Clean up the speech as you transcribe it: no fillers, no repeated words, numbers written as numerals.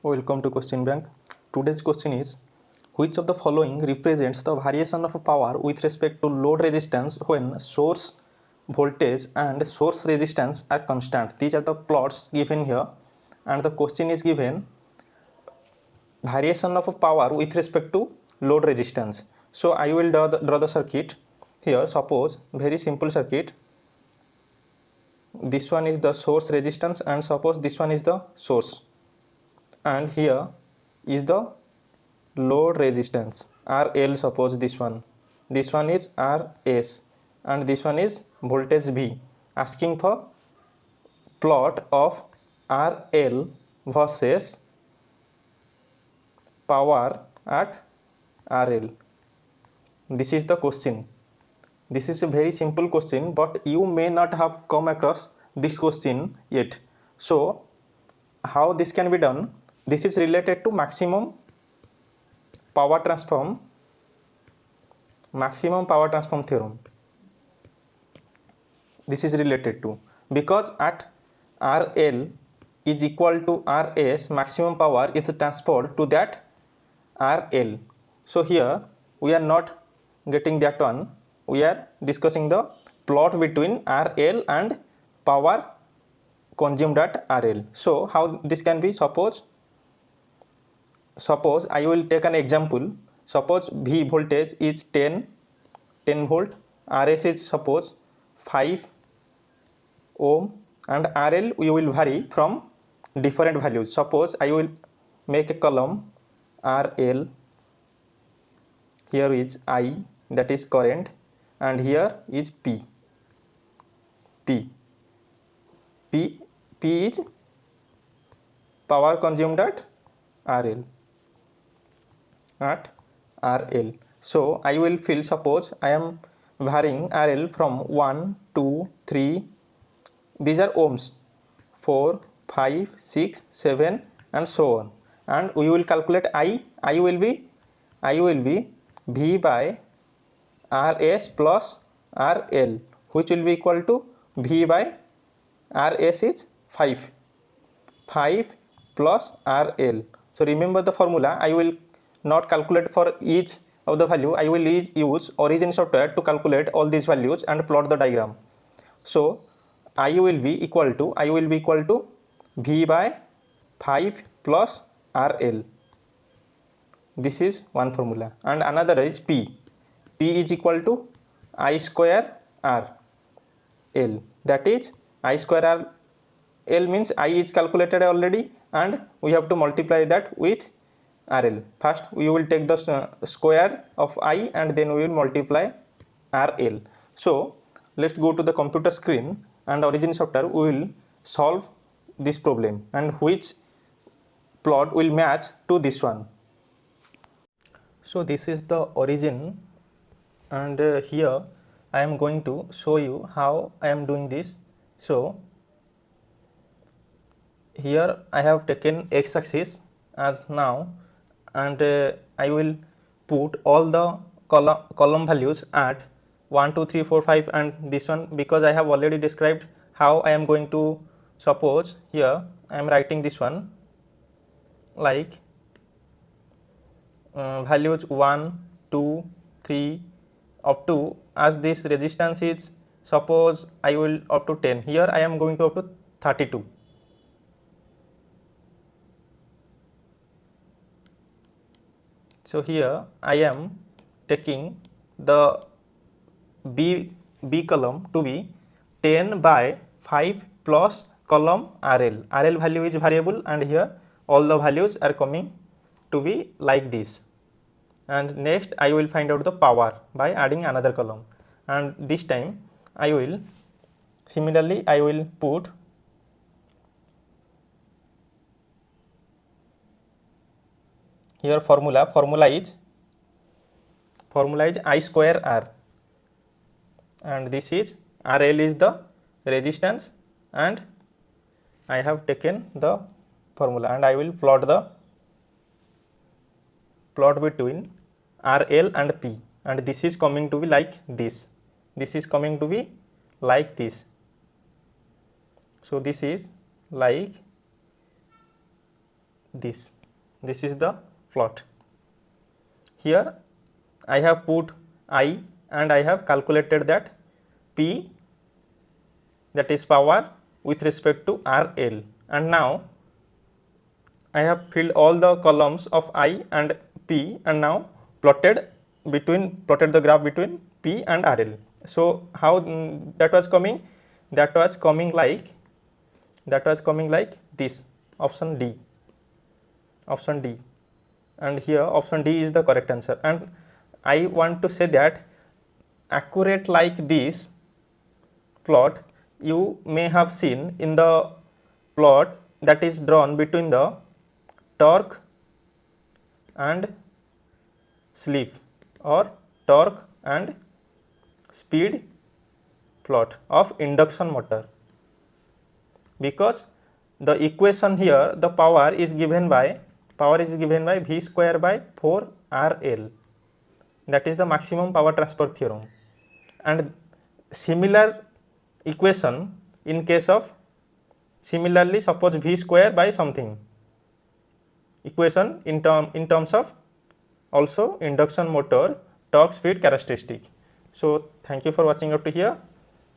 Welcome to Question Bank. Today's question is, which of the following represents the variation of power with respect to load resistance when source voltage and source resistance are constant? These are the plots given here, and the question is given variation of power with respect to load resistance. So I will draw the circuit here. Suppose very simple circuit. This one is the source resistance, and suppose this one is the source, and here is the load resistance RL. Suppose this one is RS, and this one is voltage V. Asking for plot of RL versus power at RL. This is the question. This is a very simple question, but you may not have come across this question yet. So how this can be done? This is related to maximum power transform theorem. This is related to, because at RL is equal to RS, maximum power is transferred to that RL. So here we are not getting that one, we are discussing the plot between RL and power consumed at RL. So how this can be? Suppose I will take an example. Suppose V voltage is 10 volt, RS is suppose 5 ohm, and RL we will vary from different values. Suppose I will make a column RL. Here is I, that is current, and here is P is power consumed at RL. So I will fill, suppose I am varying RL from 1, 2, 3, these are ohms, 4, 5, 6, 7, and so on, and we will calculate I will be V by RS plus RL, which will be equal to V by RS is 5 plus RL. So remember the formula. I will not calculate for each of the value. I will use origin software to calculate all these values and plot the diagram. So I will be equal to V by 5 plus RL. This is one formula, and another is P is equal to I square RL. That is I square RL means I is calculated already, and we have to multiply that with RL. First we will take the square of I, and then we will multiply RL. So let's go to the computer screen, and origin software we will solve this problem, and which plot will match to this one. So this is the origin, and here I am going to show you how I am doing this. So here I have taken x-axis as now, and I will put all the column values at 1, 2, 3, 4, 5, and this one, because I have already described how I am going to. Suppose here I am writing this one like values 1, 2, 3 up to, as this resistance is, suppose I will up to 10. Here I am going to up to 32. So here I am taking the B column to be 10 by 5 plus column RL. RL value is variable, and here all the values are coming to be like this. And next I will find out the power by adding another column, and this time I will similarly I will put here formula is I square R, and this is RL is the resistance, and I have taken the formula, and I will plot between RL and P, and this is coming to be like this. This is coming to be like this. So this is like this. This is the plot. Here I have put I and I have calculated that P, that is power with respect to RL, and now I have filled all the columns of I and P and now plotted the graph between P and RL. So how that was coming? That was coming like this, option D, and here option D is the correct answer. And I want to say that accurate like this plot you may have seen in the plot that is drawn between the torque and slip or torque and speed plot of induction motor, because the equation here, the power is given by V square by 4 RL, that is the maximum power transfer theorem. And similar equation in case of, similarly suppose V square by something equation in terms of also induction motor torque speed characteristic. So thank you for watching up to here.